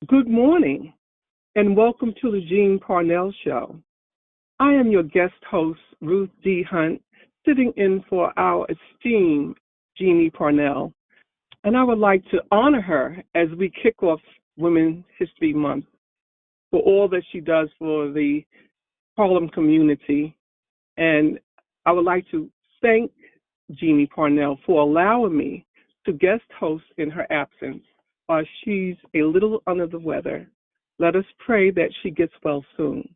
Good morning, and welcome to the Jeanne Parnell Show. I am your guest host, Ruth D. Hunt, sitting in for our esteemed Jeanne Parnell, and I would like to honor her as we kick off Women's History Month for all that she does for the Harlem community. And I would like to thank Jeanne Parnell for allowing me to guest host in her absence while she's a little under the weather. Let us pray that she gets well soon.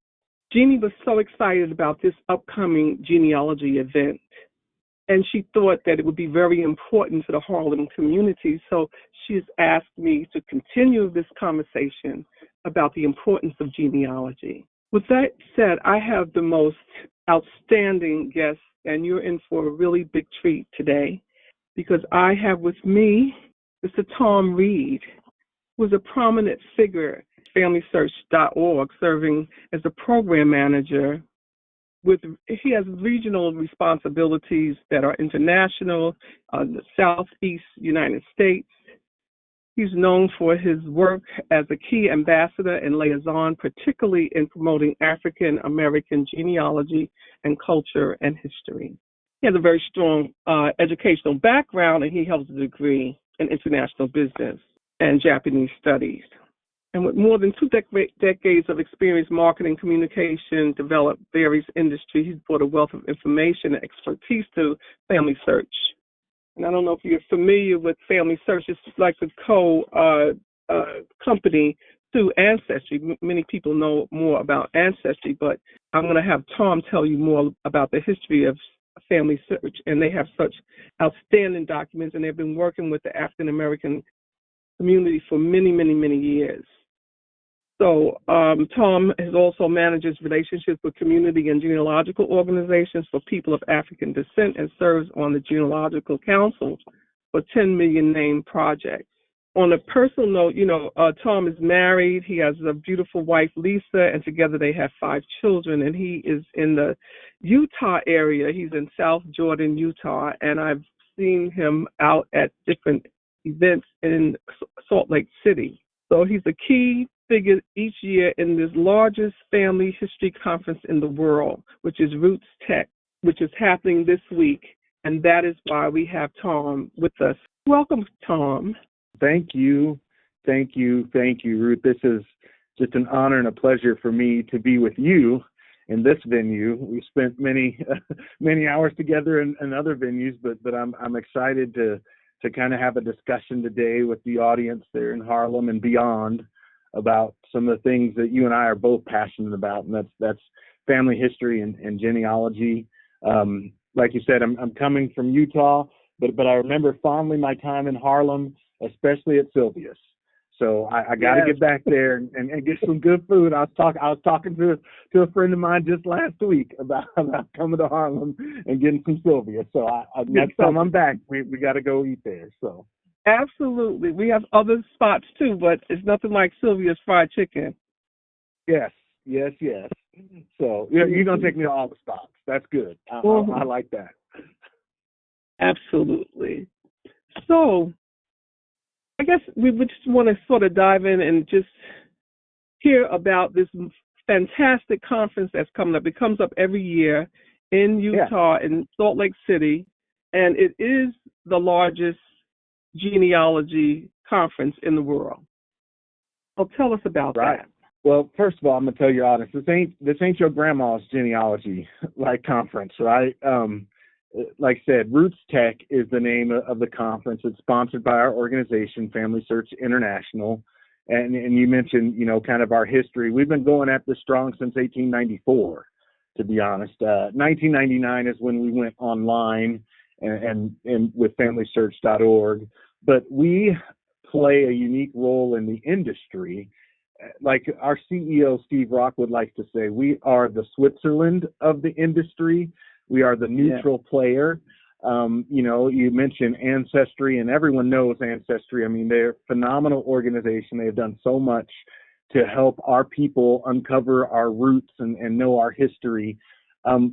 Jeanne was so excited about this upcoming genealogy event, and she thought that it would be very important to the Harlem community, so she's asked me to continue this conversation about the importance of genealogy. With that said, I have the most outstanding guest, and you're in for a really big treat today because I have with me Mr. Thom Reed, who is a prominent figure at FamilySearch.org, serving as a program manager. He has regional responsibilities that are international, the Southeast United States. He's known for his work as a key ambassador and liaison, particularly in promoting African American genealogy and culture and history. He has a very strong educational background, and he holds a degree in international business and Japanese studies. And with more than two decades of experience marketing, communication, developed various industries, he's brought a wealth of information and expertise to FamilySearch. And I don't know if you're familiar with FamilySearch. It's like a company to Ancestry. Many people know more about Ancestry, but I'm going to have Thom tell you more about the history of FamilySearch. And they have such outstanding documents, and they've been working with the African American community for many, many, many years. So Thom has also manages relationships with community and genealogical organizations for people of African descent and serves on the Genealogical Council for 10 Million Name Project. On a personal note, Thom is married. He has a beautiful wife, Lisa, and together they have 5 children. And he is in the Utah area. He's in South Jordan, Utah, and I've seen him out at different events in Salt Lake City. So he's a key figure each year in this largest family history conference in the world, which is RootsTech, which is happening this week. And that is why we have Thom with us. Welcome, Thom. Thank you, Ruth. This is just an honor and a pleasure for me to be with you in this venue. We spent many hours together in other venues, but I'm excited to kind of have a discussion today with the audience there in Harlem and beyond about some of the things that you and I are both passionate about, and that's family history and genealogy. Like you said, I'm coming from Utah, but I remember fondly my time in Harlem, especially at Sylvia's. So I got to get back there and get some good food. I was talking to a friend of mine just last week about coming to Harlem and getting some Sylvia. So next time I'm back, we got to go eat there. So absolutely, we have other spots too, but it's nothing like Sylvia's fried chicken. Yes. So you're gonna take me to all the spots. That's good. I like that. Absolutely. So I guess we would just want to sort of dive in and just hear about this fantastic conference that's coming up. It comes up every year in Utah, in Salt Lake City, and it is the largest genealogy conference in the world. So tell us about that. Well, first of all, I'm gonna tell your audience this ain't your grandma's genealogy conference, right? Like I said, RootsTech is the name of the conference. It's sponsored by our organization, FamilySearch International. And you mentioned, kind of our history. We've been going at this strong since 1894, to be honest. 1999 is when we went online and with FamilySearch.org. But we play a unique role in the industry. Like our CEO, Steve Rockwood, likes to say, we are the Switzerland of the industry. We are the neutral player. You mentioned Ancestry, and everyone knows Ancestry. I mean, they're a phenomenal organization. They have done so much to help our people uncover our roots and know our history.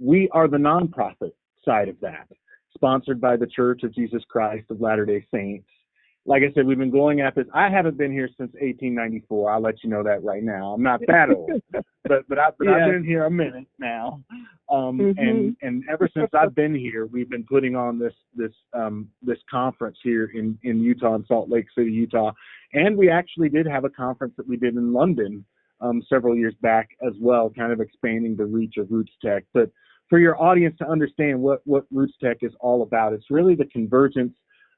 We are the nonprofit side of that, sponsored by the Church of Jesus Christ of Latter-day Saints. like I said, we've been going at this. I haven't been here since 1894. I'll let you know that right now. I'm not that old, but I've been here a minute now. And ever since I've been here, we've been putting on this conference here in Utah, in Salt Lake City, Utah. And we actually did have a conference that we did in London several years back as well, kind of expanding the reach of RootsTech. But for your audience to understand what RootsTech is all about, it's really the convergence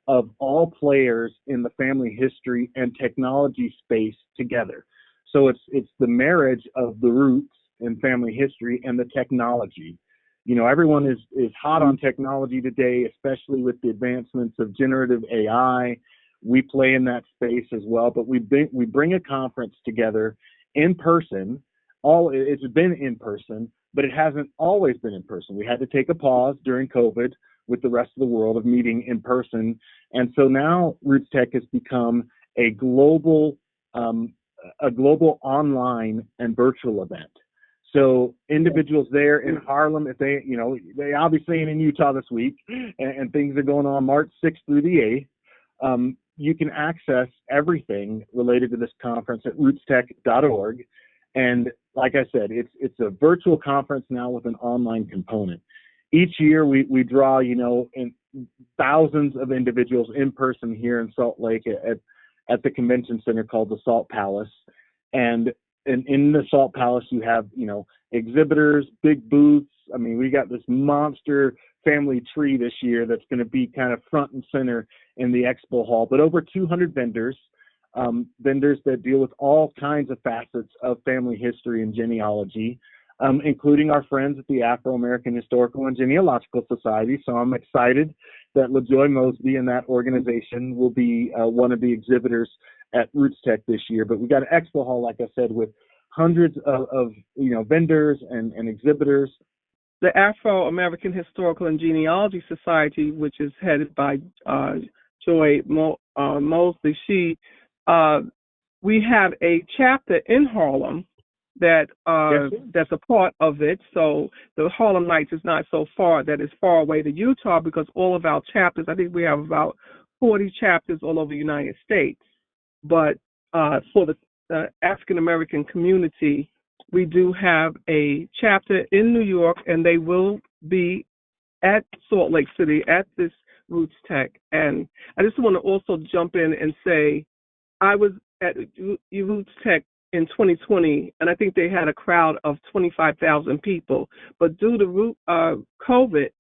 of all players in the family history and technology space together. So it's the marriage of the roots and family history and the technology. You know, everyone is hot on technology today, especially with the advancements of generative AI. We play in that space as well, but we bring a conference together in person. It's been in person, but it hasn't always been in person. We had to take a pause during COVID with the rest of the world of meeting in person. And so now RootsTech has become a global online and virtual event. So individuals there in Harlem, if they obviously ain't in Utah this week, and things are going on March 6th through the 8th, you can access everything related to this conference at rootstech.org. And like I said, it's a virtual conference now with an online component. Each year we draw, in thousands of individuals in person here in Salt Lake at the convention center called the Salt Palace. And in the Salt Palace, you have, exhibitors, big booths. I mean, we got this monster family tree this year that's going to be kind of front and center in the expo hall, but over 200 vendors that deal with all kinds of facets of family history and genealogy, including our friends at the Afro-American Historical and Genealogical Society. So I'm excited that LaJoy Mosby and that organization will be one of the exhibitors at RootsTech this year. But we got an expo hall, like I said, with hundreds of vendors and exhibitors. The Afro-American Historical and Genealogy Society, which is headed by Joy Mosley, we have a chapter in Harlem that's a part of it. So the Harlem Nights is not so far that it's far away to Utah, because all of our chapters, I think we have about 40 chapters all over the United States. But for the African American community, we do have a chapter in New York, and they will be at Salt Lake City at this RootsTech. And I just want to also jump in and say, I was at RootsTech in 2020, and I think they had a crowd of 25,000 people. But due to COVID,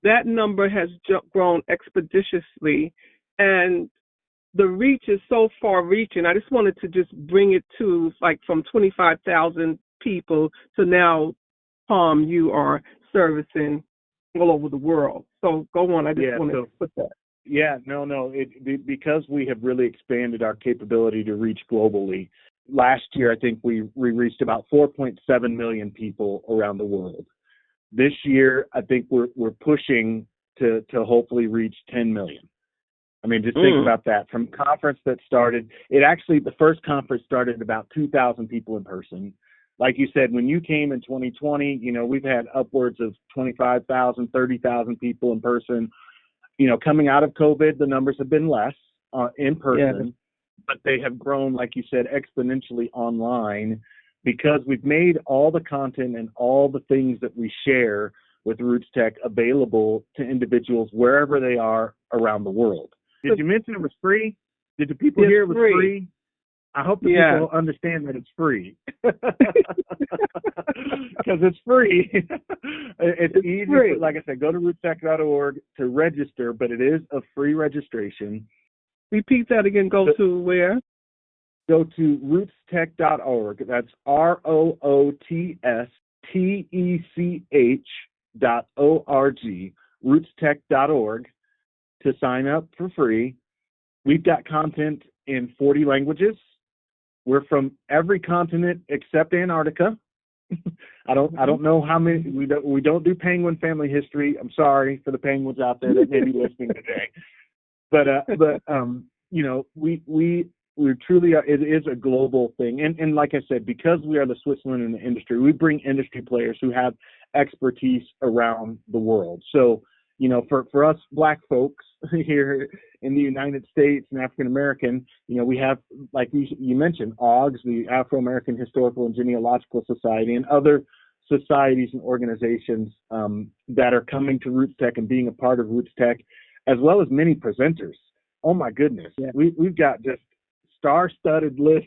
that number has grown expeditiously, and the reach is so far-reaching. I just wanted to just bring it to, like, from 25,000 people to now, Thom, you are servicing all over the world. So go on. I just wanted to put that. Yeah, no. Because we have really expanded our capability to reach globally. Last year, I think we reached about 4.7 million people around the world. This year, I think we're pushing to hopefully reach 10 million. I mean, just think about that. From conference that started, the first conference started about 2,000 people in person. Like you said, when you came in 2020, we've had upwards of 25,000, 30,000 people in person. Coming out of COVID, the numbers have been less in person, but they have grown, like you said, exponentially online, because we've made all the content and all the things that we share with RootsTech available to individuals wherever they are around the world. Did you mention it was free? Did the people hear it was free? I hope the people understand that it's free. Because it's free. It's easy. Free. Like I said, go to rootstech.org to register, but it is a free registration. Repeat that again. Go to where? Go to rootstech.org. That's rootstech.org. rootstech.org to sign up for free. We've got content in 40 languages. We're from every continent except Antarctica. I don't know how many. We don't do penguin family history. I'm sorry for the penguins out there that may be listening today. But we truly are. It is a global thing. And like I said, because we are the Switzerland in the industry, we bring industry players who have expertise around the world. So, for us Black folks here in the United States and African American, we have, like you mentioned, AUGS, the Afro-American Historical and Genealogical Society, and other societies and organizations that are coming to RootsTech and being a part of RootsTech, as well as many presenters. Oh my goodness, we've got just star-studded list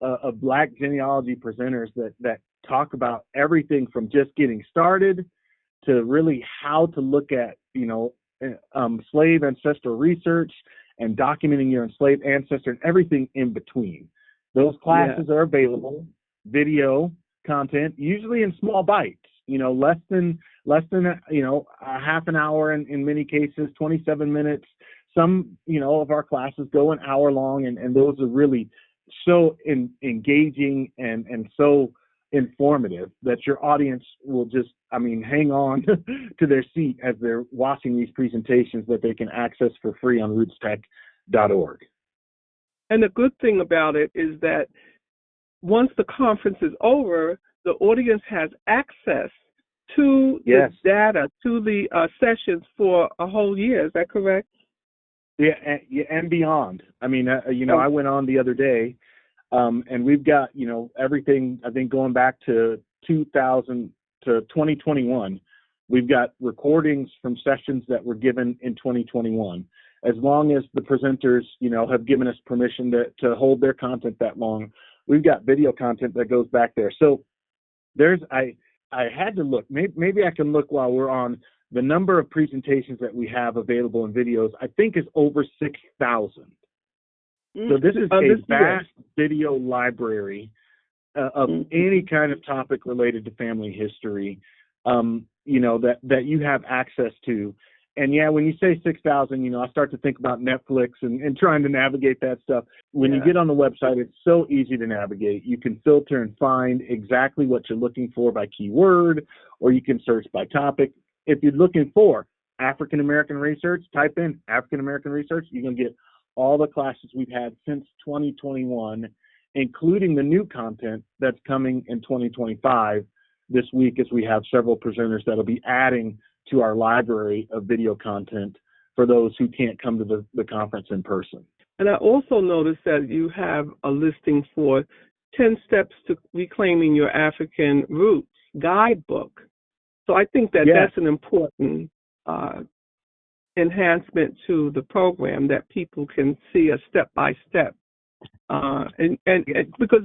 of Black genealogy presenters that talk about everything from just getting started to really how to look at, slave ancestral research and documenting your enslaved ancestor and everything in between. Those classes are available, video content, usually in small bites, less than a half an hour in many cases, 27 minutes. Some, of our classes go an hour long, and those are really so engaging and so informative that your audience will just, hang on to their seat as they're watching these presentations that they can access for free on rootstech.org. And the good thing about it is that once the conference is over, the audience has access to the data, to the sessions for a whole year. Is that correct? Yeah, and beyond. I went on the other day, and we've got, everything, I think, going back to 2000 to 2021. We've got recordings from sessions that were given in 2021. As long as the presenters, have given us permission to hold their content that long, we've got video content that goes back there. So I had to look. Maybe I can look while we're on. The number of presentations that we have available in videos, I think, is over 6,000. So this is a vast video library of any kind of topic related to family history, that you have access to. And when you say 6,000, I start to think about Netflix and trying to navigate that stuff. When you get on the website, it's so easy to navigate. You can filter and find exactly what you're looking for by keyword, or you can search by topic. If you're looking for African American research, type in African American research. You're going to get all the classes we've had since 2021, including the new content that's coming in 2025 this week, as we have several presenters that'll be adding to our library of video content for those who can't come to the conference in person. And I also noticed that you have a listing for 10 Steps to Reclaiming Your African Roots guidebook. So I think that that's an important enhancement to the program, that people can see a step-by-step. And because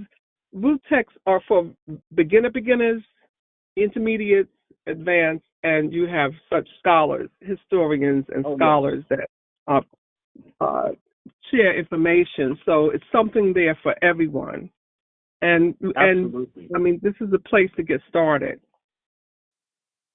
RootsTechs are for beginners, intermediates, advanced, and you have such scholars, historians, and scholars that share information. So it's something there for everyone. And this is a place to get started.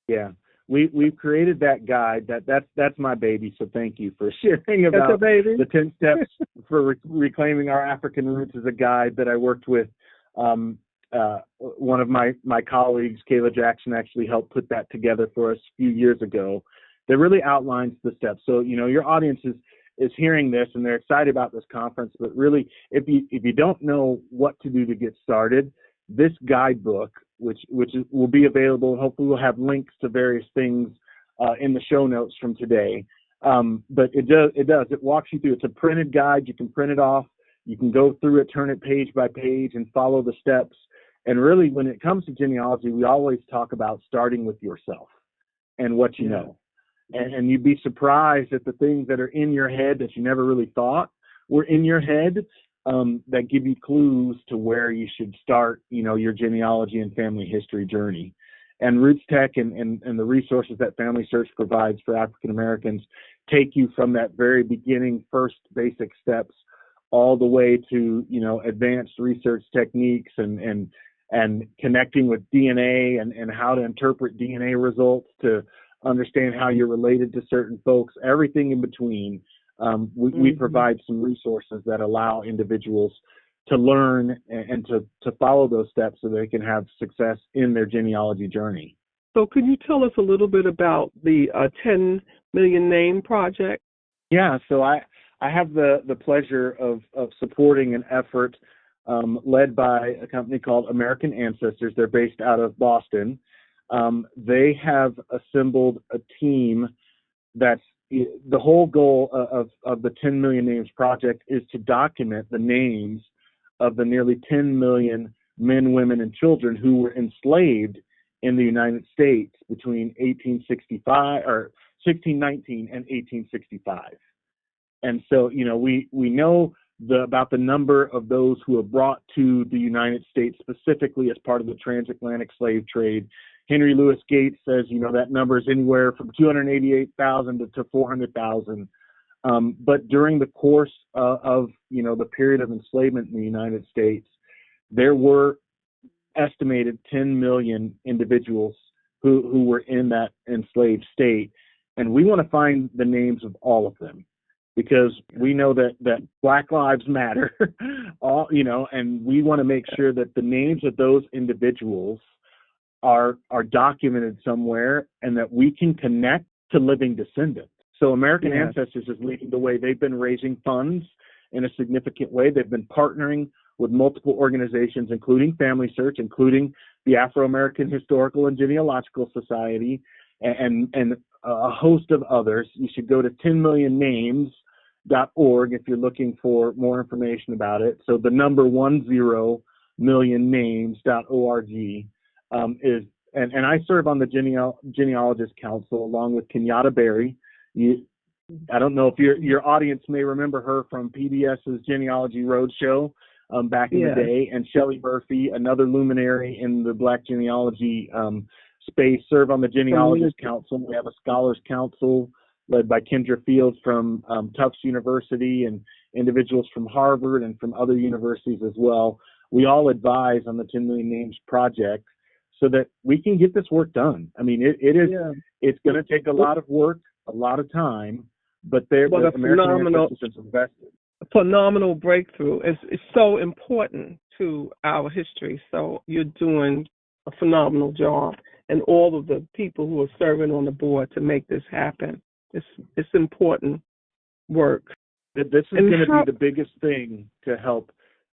Yeah, we've created that guide. That's my baby. So thank you for sharing about the 10 steps for reclaiming our African roots. Is a guide that I worked with. One of my colleagues, Kayla Jackson, actually helped put that together for us a few years ago. That really outlines the steps. So your audience is hearing this and they're excited about this conference. But really, if you don't know what to do to get started, this guidebook, which will be available, and hopefully we'll have links to various things in the show notes from today. But it walks you through. It's a printed guide. You can print it off. You can go through it, turn it page by page, and follow the steps. And really, when it comes to genealogy, we always talk about starting with yourself and what you know. And you'd be surprised at the things that are in your head that you never really thought were in your head, that give you clues to where you should start, your genealogy and family history journey. And RootsTech and the resources that FamilySearch provides for African Americans take you from that very beginning, first basic steps, all the way to, advanced research techniques and connecting with DNA and how to interpret DNA results, to understand how you're related to certain folks, everything in between. We provide some resources that allow individuals to learn and to follow those steps so they can have success in their genealogy journey. So could you tell us a little bit about the 10 Million Name Project? Yeah, so I have the pleasure of supporting an effort led by a company called American Ancestors. They're based out of Boston. They have assembled a team that's the whole goal of the 10 Million Names Project is to document the names of the nearly 10 million men, women, and children who were enslaved in the United States between 1619 and 1865. And so, we know about the number of those who were brought to the United States specifically as part of the transatlantic slave trade. Henry Louis Gates says, that number is anywhere from 288,000 to 400,000. But during the course of the period of enslavement in the United States, there were estimated 10 million individuals who were in that enslaved state. And we want to find the names of all of them, because we know that Black Lives Matter, and we want to make sure that the names of those individuals are documented somewhere and that we can connect to living descendants. So American Ancestors is leading the way. They've been raising funds in a significant way. They've been partnering with multiple organizations, including FamilySearch, including the Afro-American Historical and Genealogical Society, and a host of others. You should go to 10millionnames.org if you're looking for more information about it. So the number 10millionnames.org is, and I serve on the Genealogist Council along with Kenyatta Berry. I don't know if your audience may remember her from PBS's Genealogy Roadshow back in the day, and Shelley Murphy, another luminary in the Black genealogy space, serve on the Genealogist Council. We have a Scholars Council led by Kendra Fields from Tufts University and individuals from Harvard and from other universities as well. We all advise on the 10 Million Names Project so that we can get this work done. I mean, it's going to take a lot of work, a lot of time, but the American Ancestors have invested. A phenomenal breakthrough. It's so important to our history. So you're doing a phenomenal job, and all of the people who are serving on the board to make this happen. It's important work. This is going to be the biggest thing to help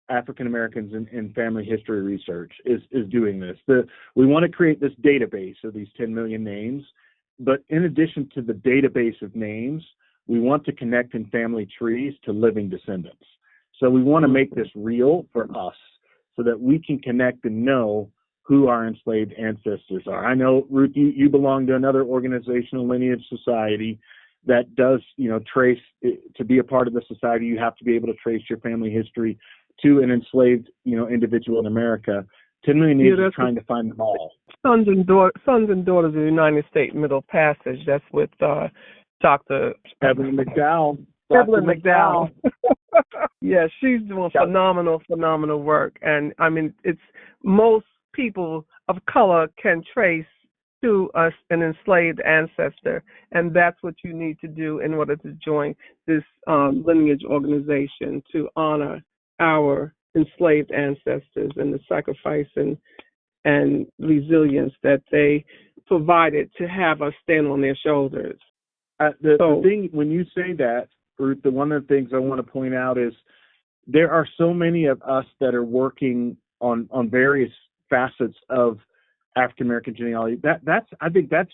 African Americans in family history research is doing this. We want to create this database of these 10 million names, but in addition to the database of names, we want to connect in family trees to living descendants. So we want to make this real for us so that we can connect and know who our enslaved ancestors are. I know, Ruth, you belong to another organizational lineage society that does, trace, to be a part of the society, you have to be able to trace your family history to an enslaved, individual in America. 10 Million Names is trying to find them all. Sons and Daughters of the United States Middle Passage. That's with Dr. Evelyn McDowell. Yeah, she's doing phenomenal work. And I mean, it's most people of color can trace to an enslaved ancestor, and that's what you need to do in order to join this lineage organization to honor our enslaved ancestors and the sacrifice and resilience that they provided to have us stand on their shoulders. The thing, when you say that, Ruth, one of the things I want to point out is there are so many of us that are working on various facets of African American genealogy. I think that's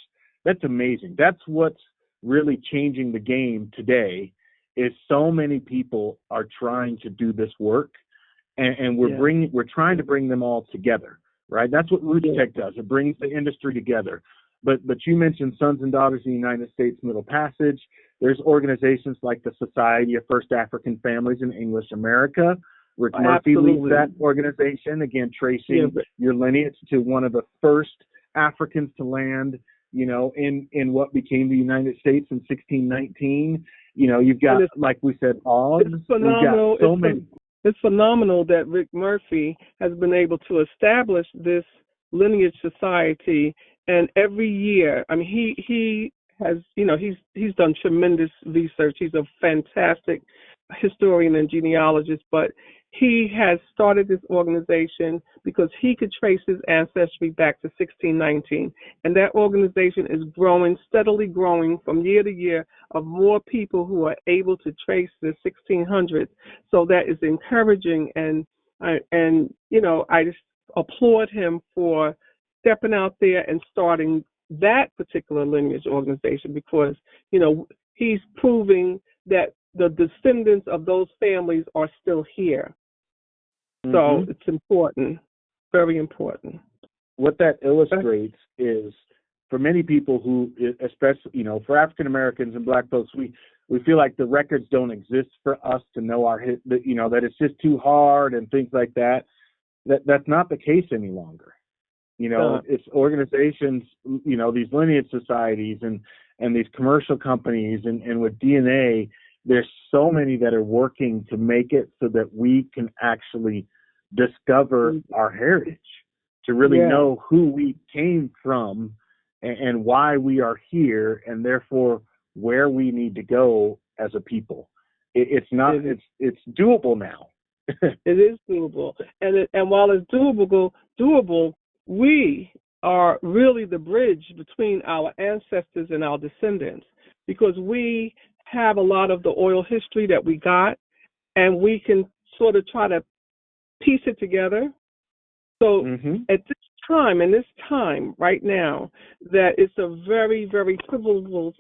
amazing. That's what's really changing the game today. Is so many people are trying to do this work, and we're trying to bring them all together, right? That's what RootsTech does. It brings the industry together. But you mentioned Sons and Daughters of the United States Middle Passage. There's organizations like the Society of First African Families in English America. Rick Murphy leads that organization, again, tracing your lineage to one of the first Africans to land, in what became the United States in 1619. You've got, like we said, Oz. It's phenomenal. So many. It's phenomenal that Rick Murphy has been able to establish this lineage society, and every year, I mean, he has, he's done tremendous research. He's a fantastic historian and genealogist, but he has started this organization because he could trace his ancestry back to 1619. And that organization is steadily growing from year to year of more people who are able to trace the 1600s. So that is encouraging. And I just applaud him for stepping out there and starting that particular lineage organization because, he's proving that the descendants of those families are still here. So it's important, very important. What that illustrates is for many people who, especially, for African Americans and Black folks, we feel like the records don't exist for us to know that it's just too hard and things like that. That's not the case any longer. It's organizations, these lineage societies and these commercial companies and with DNA, there's so many that are working to make it so that we can actually discover our heritage, to really know who we came from and why we are here, and therefore where we need to go as a people. It's doable now. It is doable, and while it's doable, we are really the bridge between our ancestors and our descendants, because we have a lot of the oral history that we got, and we can sort of try to piece it together. So at this time right now, that it's a very, very pivotal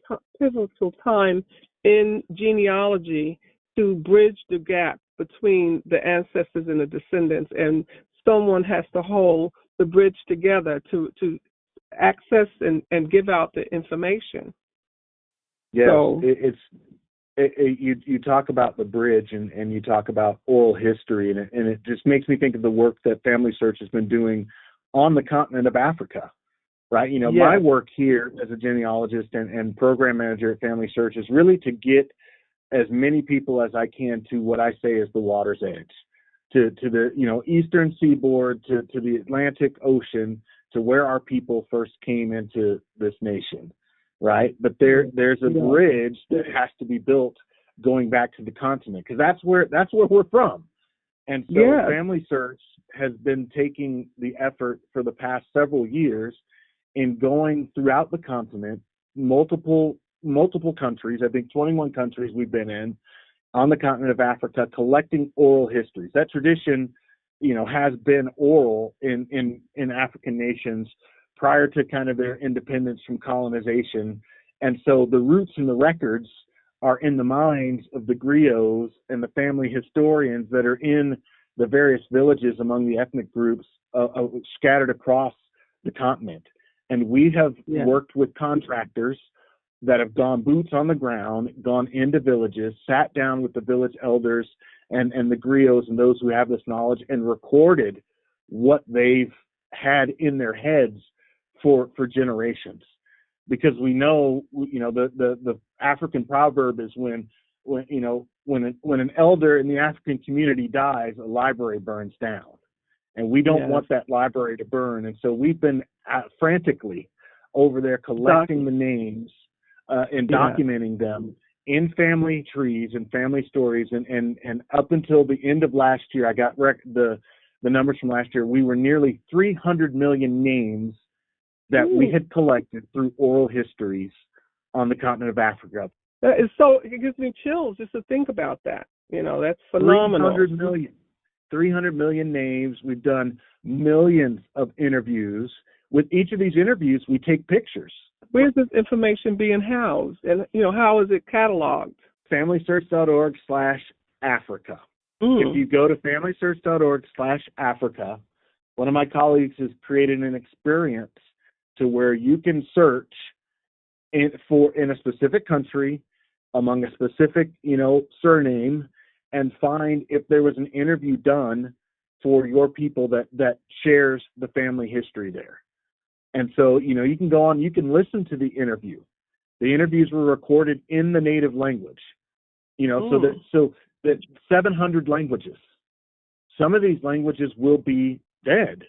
time in genealogy to bridge the gap between the ancestors and the descendants, and someone has to hold the bridge together to access and give out the information. Yes, so, you talk about the bridge and you talk about oral history, and it just makes me think of the work that FamilySearch has been doing on the continent of Africa, right? My work here as a genealogist and program manager at FamilySearch is really to get as many people as I can to what I say is the water's edge, to the eastern seaboard, to the Atlantic Ocean, to where our people first came into this nation, right? But there's a bridge that has to be built going back to the continent, because that's where we're from. And so FamilySearch has been taking the effort for the past several years in going throughout the continent, multiple countries, I think 21 countries we've been in, on the continent of Africa, collecting oral histories. That tradition, has been oral in African nations prior to kind of their independence from colonization. And so the roots and the records are in the minds of the griots and the family historians that are in the various villages among the ethnic groups scattered across the continent. And we have worked with contractors that have gone boots on the ground, gone into villages, sat down with the village elders and the griots and those who have this knowledge, and recorded what they've had in their heads for generations. Because we know, the African proverb is when an elder in the African community dies, a library burns down. And we don't want that library to burn. And so we've been frantically over there collecting the names and documenting them in family trees and family stories. And up until the end of last year, I got the numbers from last year, we were nearly 300 million names that we had collected through oral histories on the continent of Africa. That is it gives me chills just to think about that. That's phenomenal. 300 million names. We've done millions of interviews. With each of these interviews, we take pictures. Where's this information being housed? And, how is it cataloged? FamilySearch.org/Africa. If you go to FamilySearch.org/Africa, one of my colleagues has created an experience to where you can search in a specific country among a specific, surname, and find if there was an interview done for your people that shares the family history there. And so, you can go on, you can listen to the interview. The interviews were recorded in the native language, so that 700 languages. Some of these languages will be dead.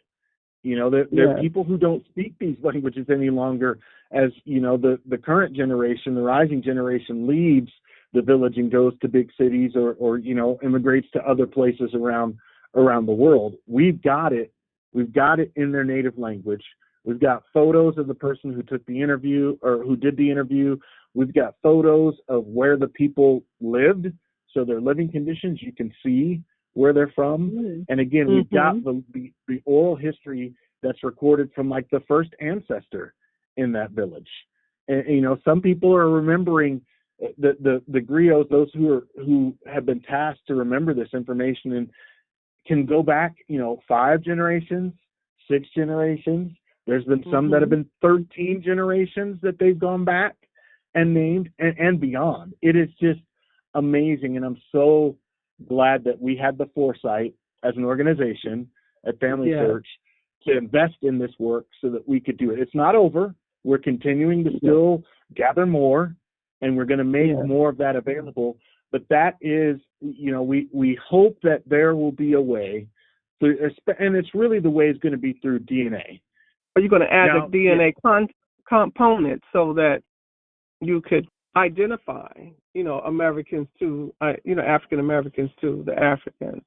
There are people who don't speak these languages any longer, as, the current generation, the rising generation, leaves the village and goes to big cities or immigrates to other places around the world. We've got it in their native language. We've got photos of the person who took the interview or who did the interview. We've got photos of where the people lived, so their living conditions, you can see where they're from. And again, we've got the oral history that's recorded from like the first ancestor in that village. And some people are remembering the griots, those who have been tasked to remember this information, and can go back 5 generations, 6 generations. There's been some that have been 13 generations that they've gone back and named, and beyond. It is just amazing, and I'm so glad that we had the foresight as an organization at FamilySearch to invest in this work so that we could do it. It's not over. We're continuing to still gather more, and we're going to make more of that available. But that is, we hope that there will be a way, and it's really the way is going to be through DNA. Are you going to add the DNA component so that you could identify, Americans to, African Americans to the Africans?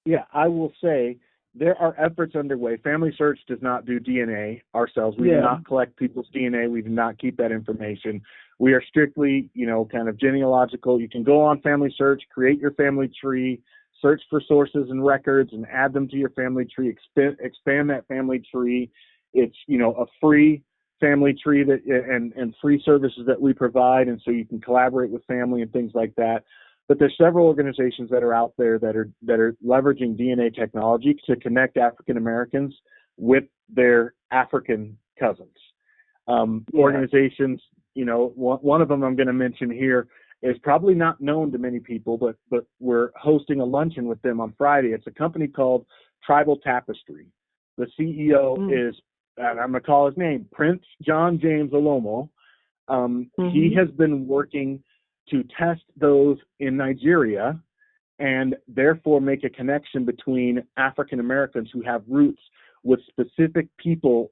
Yeah, I will say there are efforts underway. FamilySearch does not do DNA ourselves. We do not collect people's DNA. We do not keep that information. We are strictly, kind of genealogical. You can go on FamilySearch, create your family tree, search for sources and records, and add them to your family tree, expand that family tree. It's, a free family tree that and free services that we provide, and so you can collaborate with family and things like that. But there's several organizations that are out there that are leveraging DNA technology to connect African Americans with their African cousins. Organizations, one of them I'm going to mention here is probably not known to many people, but we're hosting a luncheon with them on Friday. It's a company called Tribal Tapestry. The CEO is, I'm going to call his name, Prince John James Olomo. He has been working to test those in Nigeria and therefore make a connection between African Americans who have roots with specific peoples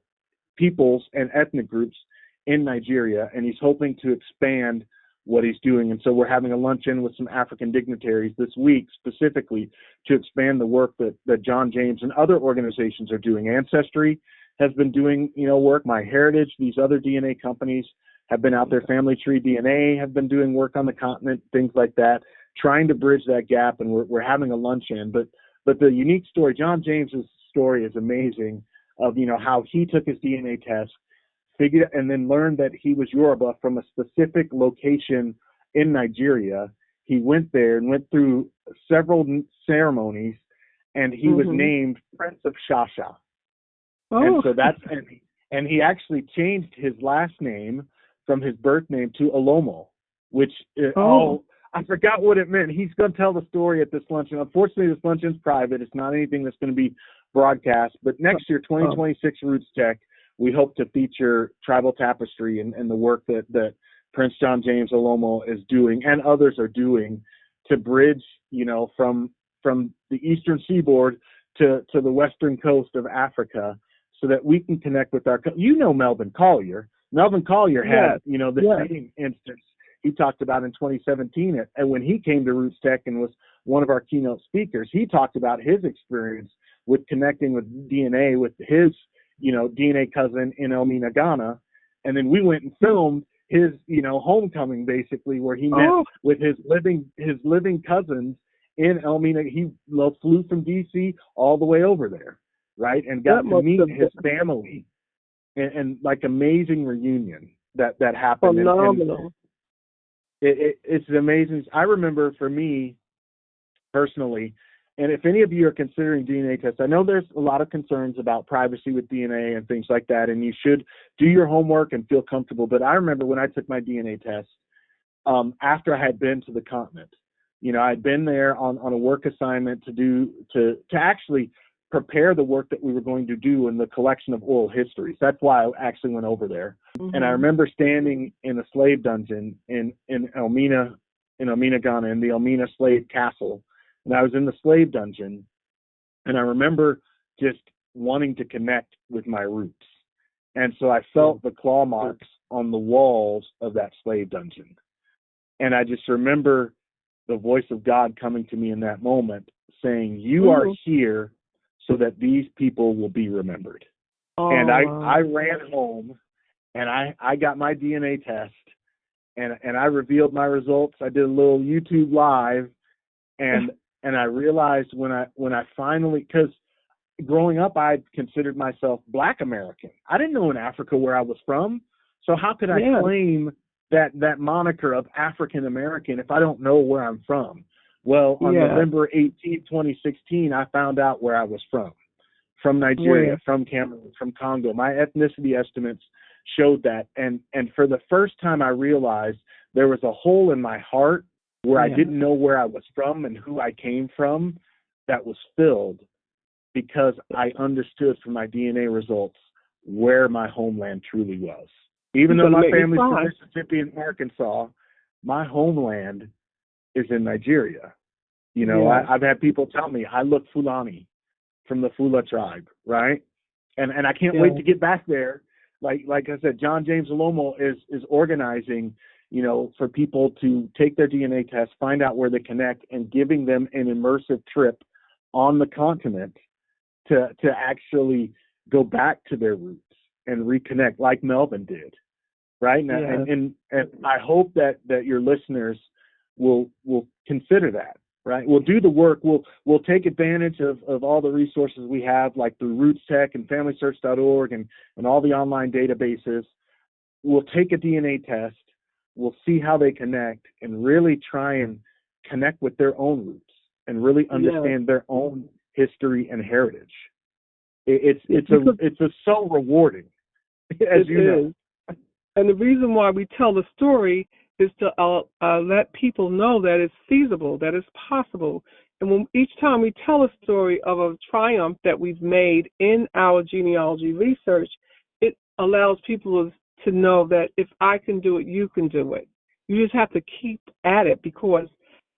and ethnic groups in Nigeria. And he's hoping to expand what he's doing. And so we're having a luncheon with some African dignitaries this week specifically to expand the work that John James and other organizations are doing. Ancestry has been doing, work. MyHeritage, these other DNA companies have been out there. Family Tree DNA have been doing work on the continent, things like that, trying to bridge that gap. And we're having a luncheon. But the unique story, John James's story is amazing of, how he took his DNA test, figured, and then learned that he was Yoruba from a specific location in Nigeria. He went there and went through several ceremonies, and he was named Prince of Shasha. And so and he actually changed his last name from his birth name to Olomo, which, I forgot what it meant. He's going to tell the story at this luncheon. Unfortunately, this luncheon's private. It's not anything that's going to be broadcast. But next year, 2026 RootsTech, we hope to feature Tribal Tapestry and the work that Prince John James Olomo is doing and others are doing to bridge, from the eastern seaboard to the western coast of Africa, so that we can connect with our, Melvin Collier. Melvin Collier had, the same instance he talked about in 2017. And when he came to RootsTech and was one of our keynote speakers, he talked about his experience with connecting with DNA with his, DNA cousin in Elmina, Ghana. And then we went and filmed his, homecoming, basically, where he met with his living cousins in Elmina. He flew from DC all the way over there, right? And got to meet his family. And like amazing reunion that happened. Phenomenal. It's amazing. I remember for me personally, and if any of you are considering DNA tests, I know there's a lot of concerns about privacy with DNA and things like that, and you should do your homework and feel comfortable. But I remember when I took my DNA test, after I had been to the continent, I'd been there on a work assignment to actually prepare the work that we were going to do in the collection of oral histories. That's why I actually went over there. And I remember standing in a slave dungeon in Elmina, Ghana, in the Elmina slave castle. And I was in the slave dungeon, and I remember just wanting to connect with my roots. And so I felt the claw marks on the walls of that slave dungeon. And I just remember the voice of God coming to me in that moment saying, you are here so that these people will be remembered. And I ran home, and I got my DNA test, and I revealed my results. I did a little YouTube live, and I realized when I finally, because growing up I considered myself Black American. I didn't know in Africa where I was from, So how could I claim that moniker of African American if I don't know where I'm from? Well, on November 18, 2016, I found out where I was from Nigeria, from Cameroon, from Congo. My ethnicity estimates showed that. And for the first time, I realized there was a hole in my heart where I didn't know where I was from and who I came from that was filled because I understood from my DNA results where my homeland truly was. Even though my family's from Mississippi and Arkansas, my homeland is in Nigeria. You know, I've had people tell me I look Fulani from the Fula tribe, right? And I can't wait to get back there. Like I said, John James Alomo is organizing, you know, for people to take their DNA test, find out where they connect, and giving them an immersive trip on the continent to actually go back to their roots and reconnect, like Melvin did, right? And I hope that your listeners will consider that. Right. We'll do the work. We'll take advantage of all the resources we have, like through RootsTech and FamilySearch.org and all the online databases. We'll take a DNA test. We'll see how they connect and really try and connect with their own roots and really understand their own history and heritage. It's so rewarding, as you know. And the reason why we tell the story is to let people know that it's feasible, that it's possible. And each time we tell a story of a triumph that we've made in our genealogy research, it allows people to know that if I can do it, you can do it. You just have to keep at it, because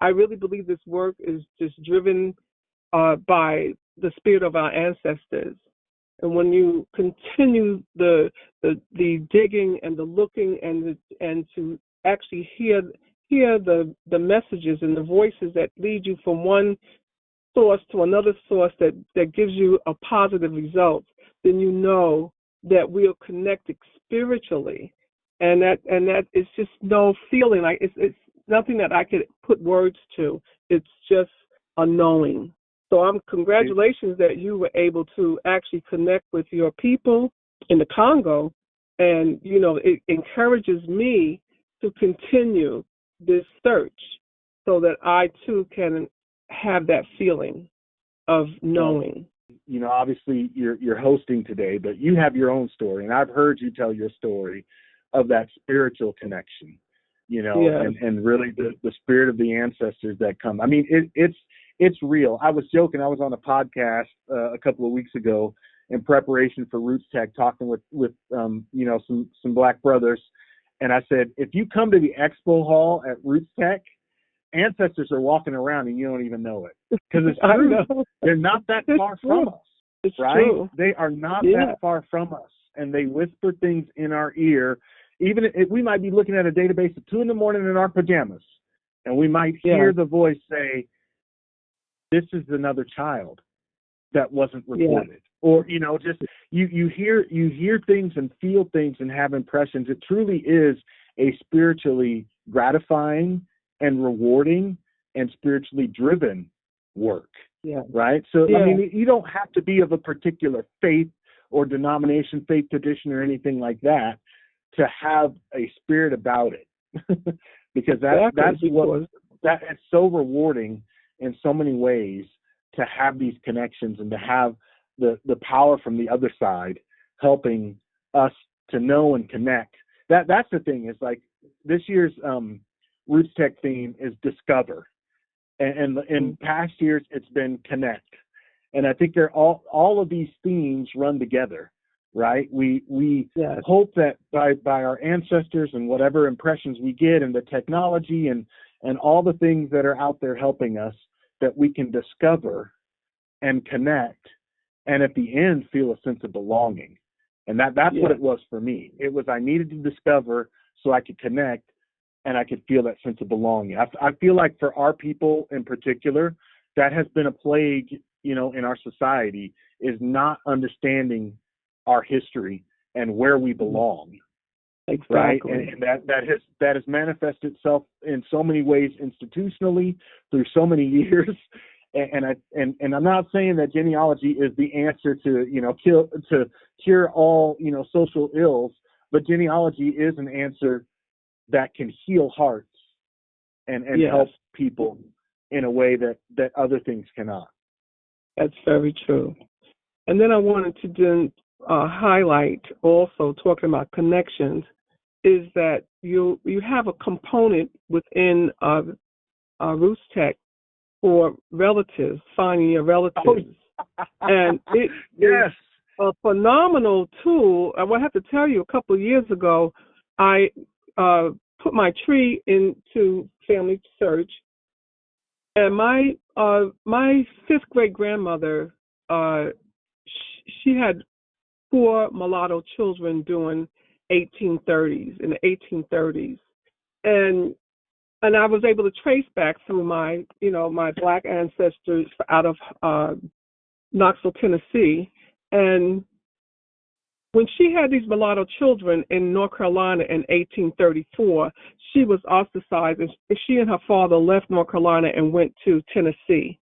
I really believe this work is just driven by the spirit of our ancestors. And when you continue the digging and the looking and to actually hear the messages and the voices that lead you from one source to another source that gives you a positive result, then you know that we are connected spiritually, and that is just no feeling, like it's nothing that I could put words to. It's just a knowing. So congratulations that you were able to actually connect with your people in the Congo, and you know it encourages me to continue this search so that I too can have that feeling of knowing. You know, obviously you're hosting today, but you have your own story, and I've heard you tell your story of that spiritual connection, you know, and really the spirit of the ancestors that come. I mean, it's real. I was joking. I was on a podcast a couple of weeks ago in preparation for RootsTech, talking with you know, some Black brothers. And I said, if you come to the expo hall at RootsTech, ancestors are walking around and you don't even know it. Because it's true. They're not that far from us. It's right? True. They are not that far from us. And they whisper things in our ear. Even if we might be looking at a database at 2 a.m. in our pajamas, and we might hear the voice say, this is another child that wasn't reported. Or, you know, just you hear things and feel things and have impressions. It truly is a spiritually gratifying and rewarding and spiritually driven work. Right? So, I mean, you don't have to be of a particular faith or denomination, faith tradition, or anything like that to have a spirit about it. Because it's so rewarding in so many ways to have these connections and to have the power from the other side helping us to know and connect. That's the thing, is like this year's RootsTech theme is discover, and in past years it's been connect, and I think they're all of these themes run together, right? We hope that by our ancestors and whatever impressions we get and the technology and all the things that are out there helping us, that we can discover and connect, and at the end feel a sense of belonging. And that's what it was for me. It was, I needed to discover so I could connect and I could feel that sense of belonging. I feel like for our people in particular, that has been a plague, you know, in our society, is not understanding our history and where we belong. Exactly. Right? And that has manifested itself in so many ways institutionally through so many years. And I'm not saying that genealogy is the answer to, you know, cure all, you know, social ills, but genealogy is an answer that can heal hearts and Yes. help people in a way that other things cannot. That's very true. And then I wanted to then highlight also, talking about connections, is that you have a component within RootsTech for relatives, finding your relatives. And it Yes. is a phenomenal tool. I will have to tell you, a couple of years ago, I put my tree into FamilySearch, and my fifth great grandmother, she had 4 mulatto children during 1830s, in the 1830s, and I was able to trace back through my black ancestors out of Knoxville, Tennessee, and when she had these mulatto children in North Carolina in 1834, she was ostracized, and she and her father left North Carolina and went to Tennessee,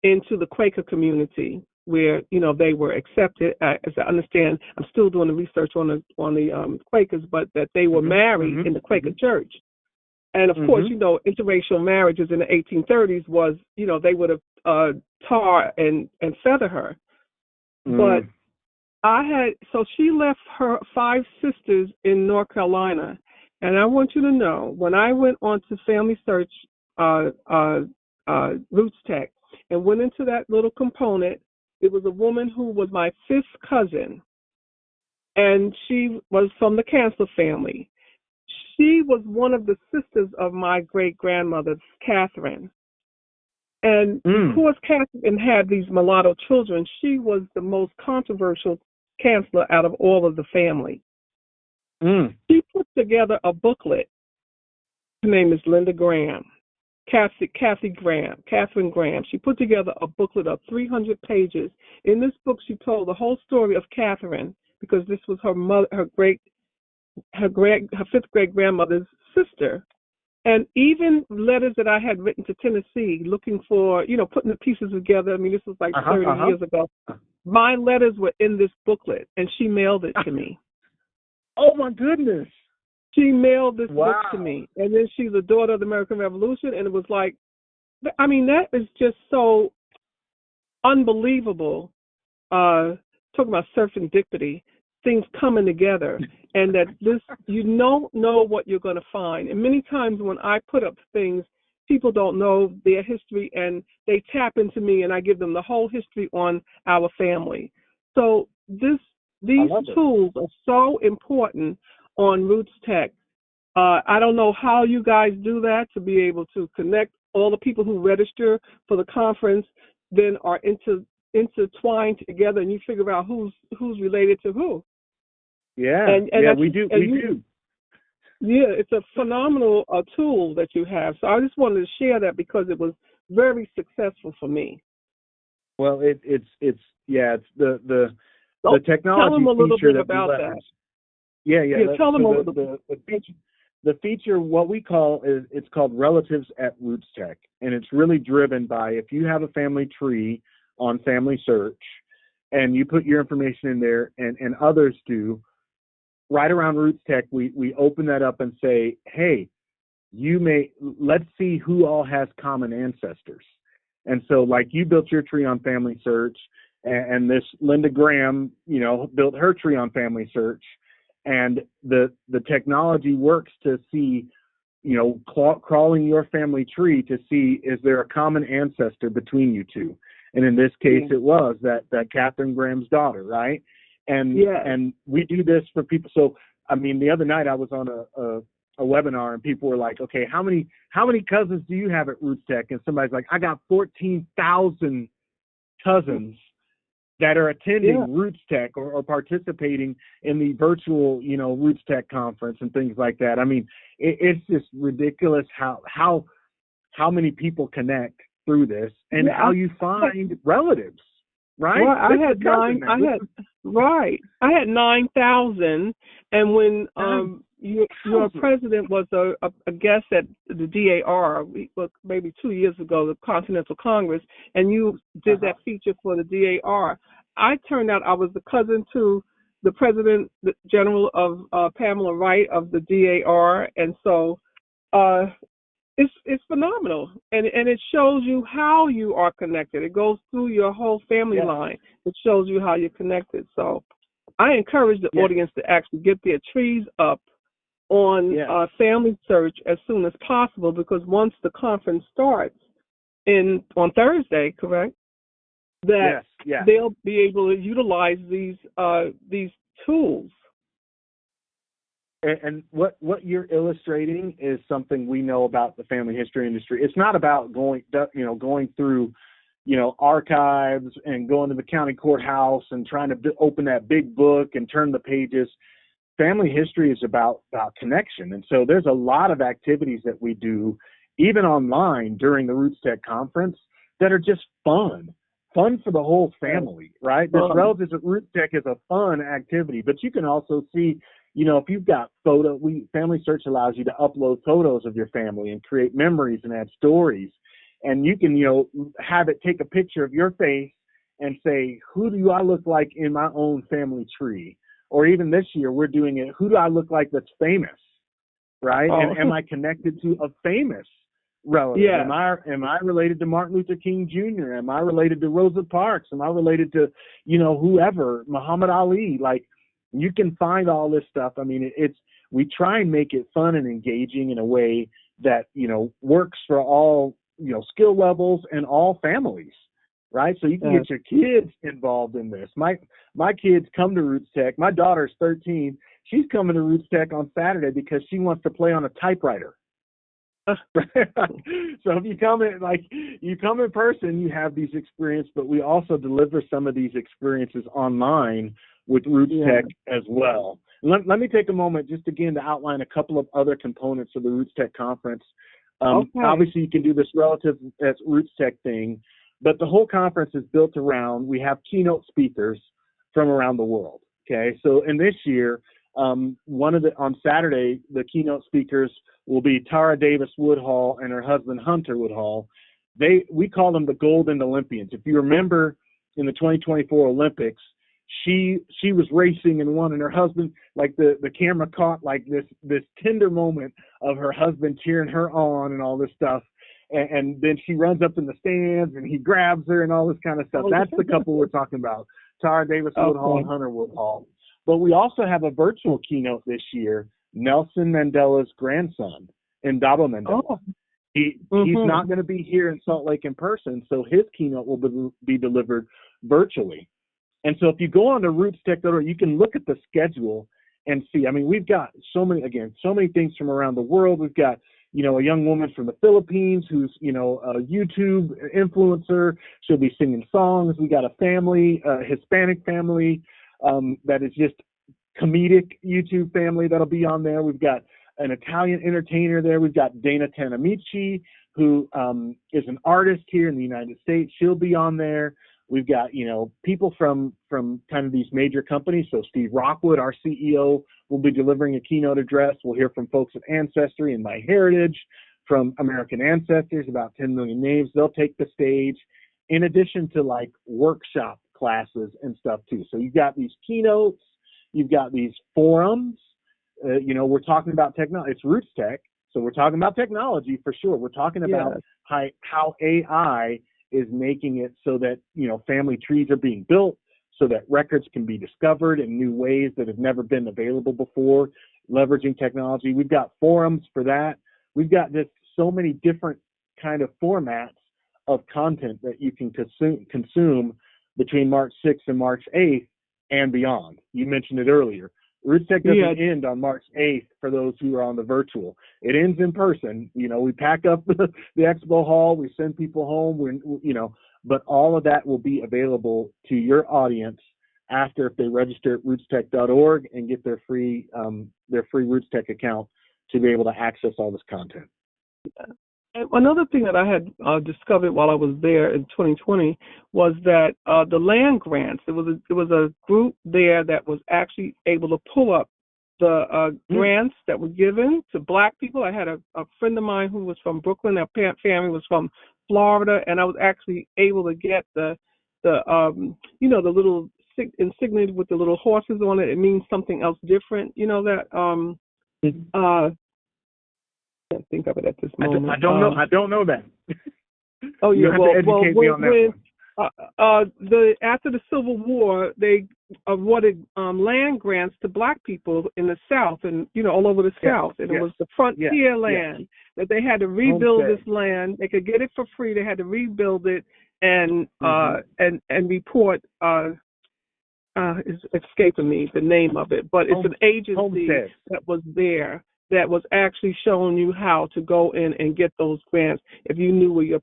into the Quaker community, where they were accepted. As I understand, I'm still doing the research on the Quakers, but that they were married in the Quaker church. And of course, interracial marriages in the 1830s was, they would have tar and feather her. But so she left her 5 sisters in North Carolina. And I want you to know, when I went on to FamilySearch RootsTech and went into that little component, it was a woman who was my 5th cousin, and she was from the Cancel family. She was one of the sisters of my great-grandmother, Catherine. And because Catherine had these mulatto children, she was the most controversial counselor out of all of the family. She put together a booklet. Her name is Linda Graham, Catherine Graham. She put together a booklet of 300 pages. In this book, she told the whole story of Catherine, because this was her mother, her 5th great grandmother's sister. And even letters that I had written to Tennessee, looking for, putting the pieces together. I mean, this was like 30 years ago. My letters were in this booklet, and she mailed it to me. Oh, my goodness. She mailed this book to me. And then she's a daughter of the American Revolution, and it was like, I mean, that is just so unbelievable. Talking about serendipity, things coming together, and that this, you don't know what you're going to find. And many times when I put up things, people don't know their history, and they tap into me, and I give them the whole history on our family. So these tools are so important on RootsTech. I don't know how you guys do that, to be able to connect all the people who register for the conference, then are intertwined together, and you figure out who's related to who. Yeah, we do. Yeah, it's a phenomenal tool that you have. So I just wanted to share that because it was very successful for me. Well, it's the technology. Tell them a little bit about that. Yeah. Tell them a little bit. The feature, what we call it's called Relatives at RootsTech, and it's really driven by, if you have a family tree on FamilySearch and you put your information in there, and others do, right around RootsTech, we open that up and say, hey, let's see who all has common ancestors. And so, like, you built your tree on FamilySearch, and this Linda Graham, built her tree on FamilySearch, and the technology works to see, crawling your family tree to see, is there a common ancestor between you two? And in this case, it was that Catherine Graham's daughter, right? And we do this for people. So, I mean, the other night I was on a webinar, and people were like, okay, how many cousins do you have at RootsTech? And somebody's like, I got 14,000 cousins that are attending RootsTech or participating in the virtual, RootsTech conference and things like that. I mean, it's just ridiculous how many people connect through this, and how you find relatives, right? Well, I had 9,000, and when your president was a guest at the DAR, maybe 2 years ago, the Continental Congress, and you did that feature for the DAR. I turned out I was the cousin to the president general of Pamela Wright of the DAR, and so it's phenomenal, and it shows you how you are connected. It goes through your whole family line. It shows you how you're connected. So I encourage the audience to actually get their trees up on FamilySearch as soon as possible, because once the conference starts on Thursday, correct? That they'll be able to utilize these tools. And what you're illustrating is something we know about the family history industry. It's not about going through, archives and going to the county courthouse and trying to open that big book and turn the pages. Family history is about connection. And so there's a lot of activities that we do, even online during the RootsTech conference, that are just fun for the whole family, right? This Relatives at RootsTech is a fun activity, but you can also see, if you've got FamilySearch allows you to upload photos of your family and create memories and add stories. And you can, have it take a picture of your face and say, who do I look like in my own family tree? Or even this year, we're doing it, who do I look like that's famous, right? And am I connected to a famous relative? Am I related to Martin Luther King Jr.? Am I related to Rosa Parks? Am I related to, whoever, Muhammad Ali? Like, you can find all this stuff. I mean, we try and make it fun and engaging in a way that, works for all, skill levels and all families, right? So you can get your kids involved in this. My kids come to RootsTech. My daughter's 13. She's coming to RootsTech on Saturday because she wants to play on a typewriter. So if you come in person, you have these experiences, but we also deliver some of these experiences online with RootsTech as well. Let me take a moment just again to outline a couple of other components of the RootsTech conference. Obviously, you can do this relative as RootsTech thing, but the whole conference is built around, we have keynote speakers from around the world. Okay, so in this year, on Saturday, the keynote speakers will be Tara Davis Woodhall and her husband Hunter Woodhall. We call them the Golden Olympians. If you remember in the 2024 Olympics, she was racing and won, and her husband, like the camera caught like this tender moment of her husband cheering her on and all this stuff. And then she runs up in the stands and he grabs her and all this kind of stuff. That's the couple we're talking about, Tara Davis Woodhall and Hunter Woodhall. But we also have a virtual keynote this year, Nelson Mandela's grandson, Ndaba Mandela. He's not going to be here in Salt Lake in person, so his keynote will be delivered virtually. And so if you go on to rootstech.org, you can look at the schedule and see. I mean, we've got so many things from around the world. We've got, a young woman from the Philippines who's, a YouTube influencer. She'll be singing songs. We got a family, a Hispanic family that is just comedic YouTube family that'll be on there. We've got an Italian entertainer there. We've got Dana Tanamici, who is an artist here in the United States. She'll be on there. We've got, people from kind of these major companies. So Steve Rockwood, our CEO, will be delivering a keynote address. We'll hear from folks at Ancestry and MyHeritage, from American Ancestors, about 10 million names. They'll take the stage, in addition to like workshop classes and stuff too. So you've got these keynotes, you've got these forums. We're talking about technology. It's RootsTech, so we're talking about technology for sure. We're talking about how AI is making it so that, family trees are being built, so that records can be discovered in new ways that have never been available before, leveraging technology. We've got forums for that. We've got just so many different kind of formats of content that you can consume between March 6th and March 8th and beyond. You mentioned it earlier. RootsTech doesn't end on March 8th for those who are on the virtual. It ends in person. We pack up the expo hall, we send people home, but all of that will be available to your audience after, if they register at rootstech.org and get their free RootsTech account to be able to access all this content. And another thing that I had discovered while I was there in 2020 was that the land grants, it was a group there that was actually able to pull up the grants that were given to Black people. I had a friend of mine who was from Brooklyn. Their family was from Florida, and I was actually able to get the little insignia with the little horses on it, it means something else different. You know that? I can't think of it at this moment. I don't know. I don't know that. Oh yeah. You have to educate me on that one. After the Civil War, they awarded land grants to Black people in the South and all over the South, and it was the frontier land that they had to rebuild this land. They could get it for free. They had to rebuild it and report. It's escaping me the name of it, but it's an agency that was there that was actually showing you how to go in and get those grants if you knew where your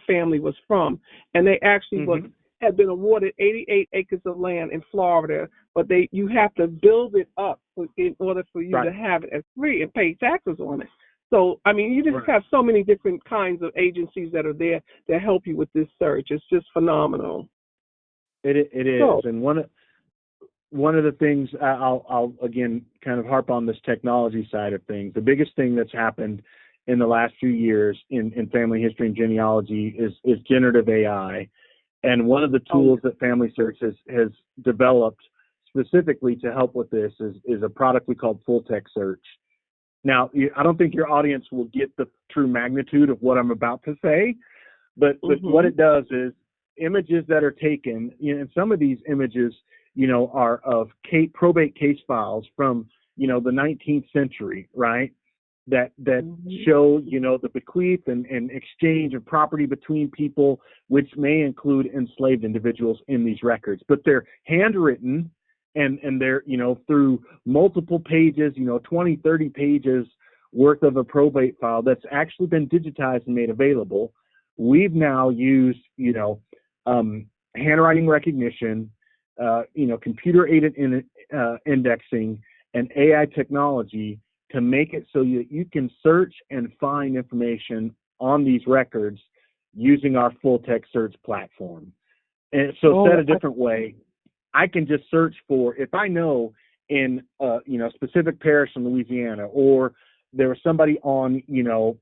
family was from. And they actually had been awarded 88 acres of land in Florida, but you have to build it up in order for you to have it as free and pay taxes on it. So, I mean, you just have so many different kinds of agencies that are there that help you with this search. It's just phenomenal. It is. So, and one of the things I'll again kind of harp on this technology side of things. The biggest thing that's happened in the last few years in family history and genealogy is generative AI. And one of the tools that FamilySearch has developed specifically to help with this is a product we call full text search. Now, I don't think your audience will get the true magnitude of what I'm about to say, but what it does is images that are taken, and some of these images, are of probate case files from, the 19th century, right? That show, the bequeath and exchange of property between people, which may include enslaved individuals in these records. But they're handwritten and they're, through multiple pages, 20, 30 pages worth of a probate file that's actually been digitized and made available. We've now used, handwriting recognition, computer-aided indexing, and AI technology to make it so you can search and find information on these records using our full text search platform. And so said a different way, I can just search for, if I know in specific parish in Louisiana, or there was somebody on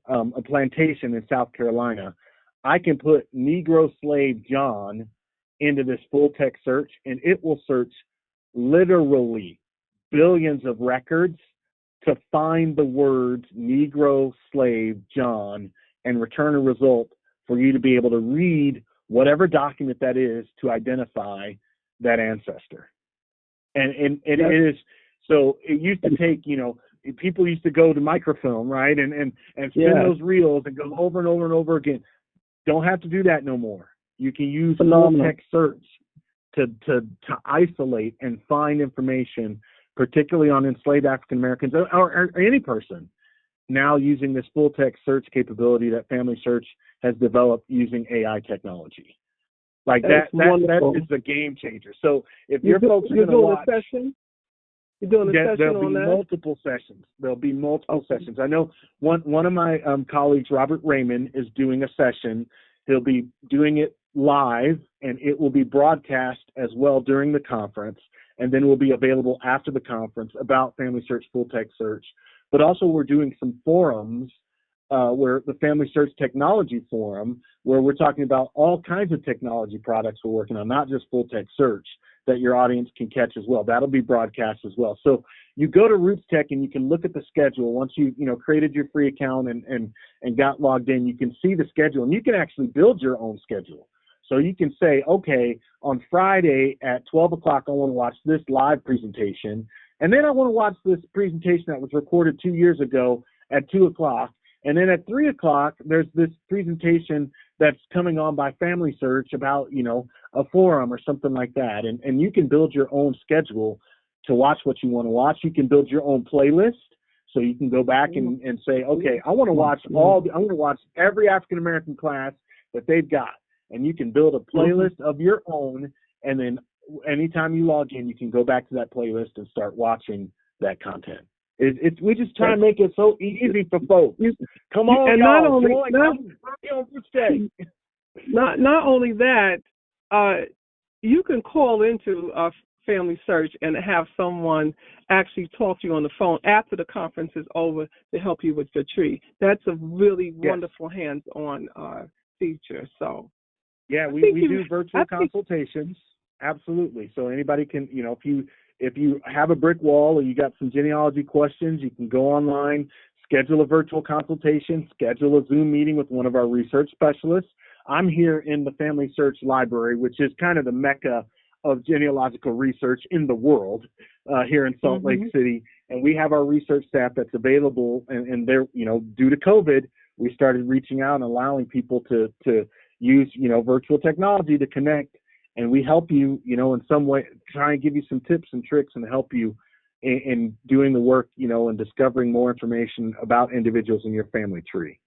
a plantation in South Carolina, I can put Negro slave John into this full text search, and it will search literally billions of records to find the words Negro slave John and return a result for you to be able to read whatever document that is to identify that ancestor. And it is, so it used to take, people used to go to microfilm, right? And spin those reels and go over and over and over again. Don't have to do that no more. You can use full text search to isolate and find information, particularly on enslaved African Americans or any person, now using this full text search capability that FamilySearch has developed using AI technology. Like that is a game changer. So if your folks are going to watch, you're doing a session there'll on be that? multiple sessions. There'll be multiple sessions. I know one of my colleagues, Robert Raymond, is doing a session. He'll be doing it live, and it will be broadcast as well during the conference, and then will be available after the conference about FamilySearch full text search. But also we're doing some forums where the FamilySearch Technology Forum, where we're talking about all kinds of technology products we're working on, not just full text search, that your audience can catch as well. That'll be broadcast as well. So you go to RootsTech and you can look at the schedule. Once you created your free account and got logged in, you can see the schedule, and you can actually build your own schedule. So you can say, okay, on Friday at 12 o'clock, I want to watch this live presentation. And then I want to watch this presentation that was recorded 2 years ago at 2 o'clock. And then at 3 o'clock, there's this presentation that's coming on by FamilySearch about, a forum or something like that. And you can build your own schedule to watch what you want to watch. You can build your own playlist. So you can go back and say, okay, I want to watch every African-American class that they've got. And you can build a playlist of your own. And then anytime you log in, you can go back to that playlist and start watching that content. We just try to make it so easy for folks. Come on, and not only that, you can call into FamilySearch and have someone actually talk to you on the phone after the conference is over to help you with your tree. That's a really wonderful hands-on feature. So yeah, we do virtual consultations. Absolutely. So anybody can, if you have a brick wall or you got some genealogy questions, you can go online, schedule a virtual consultation, schedule a Zoom meeting with one of our research specialists. I'm here in the Family Search Library, which is kind of the mecca of genealogical research in the world, here in Salt Lake City. And we have our research staff that's available, and they're, due to COVID, we started reaching out and allowing people to use, virtual technology to connect. And we help you, in some way, try and give you some tips and tricks and help you in doing the work, and discovering more information about individuals in your family tree.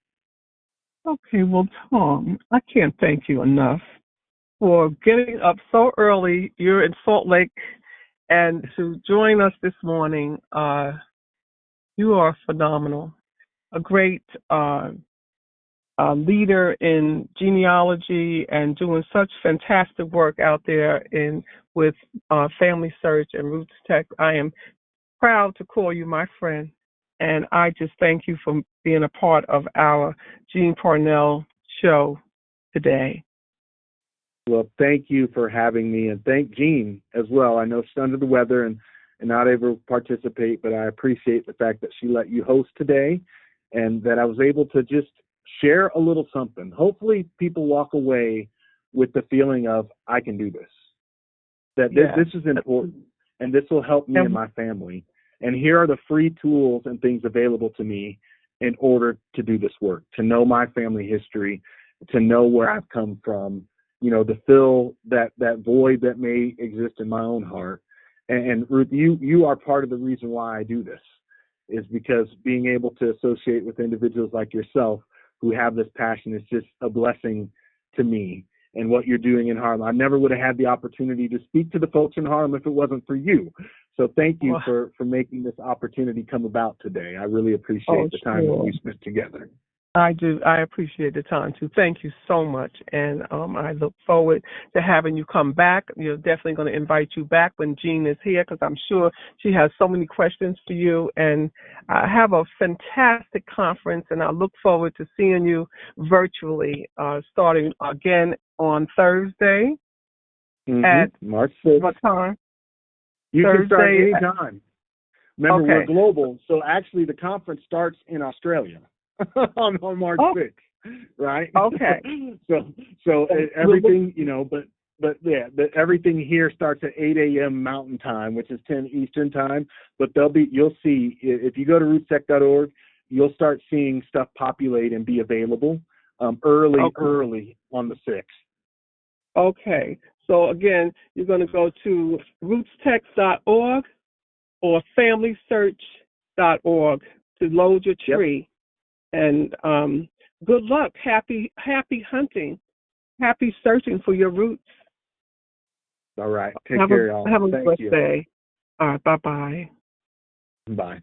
Okay, well, Thom, I can't thank you enough for getting up so early. You're in Salt Lake, and to join us this morning. You are phenomenal, a great leader in genealogy and doing such fantastic work out there with FamilySearch and RootsTech. I am proud to call you my friend, and I just thank you for being a part of our Jeanne Parnell Show today. Well, thank you for having me, and thank Jeanne as well. I know she's under the weather and not able to participate, but I appreciate the fact that she let you host today and that I was able to just share a little something. Hopefully people walk away with the feeling of, I can do this, that this is important, and this will help me and my family. And here are the free tools and things available to me in order to do this work, to know my family history, to know where I've come from, to fill that void that may exist in my own heart. And Ruth, you are part of the reason why I do this, is because being able to associate with individuals like yourself who have this passion is just a blessing to me. And what you're doing in Harlem, I never would have had the opportunity to speak to the folks in Harlem if it wasn't for you. So thank you for making this opportunity come about today. I really appreciate the time that we spent together. I do. I appreciate the time, too. Thank you so much. And I look forward to having you come back. You're definitely going to invite you back when Jeanne is here, because I'm sure she has so many questions for you. And I have a fantastic conference, and I look forward to seeing you virtually starting again on Thursday at March 6th. What time? You Thursday can start anytime. Remember, we're global, so actually the conference starts in Australia. on March 6th, right? Okay. so everything, but everything here starts at 8 a.m. Mountain Time, which is 10 Eastern Time. But you'll see, if you go to rootstech.org, you'll start seeing stuff populate and be available early on the 6th. Okay. So again, you're going to go to rootstech.org or FamilySearch.org to load your tree. Yep. And good luck. Happy hunting. Happy searching for your roots. All right. Take care, y'all. Have a blessed day. All right. Bye-bye. Bye.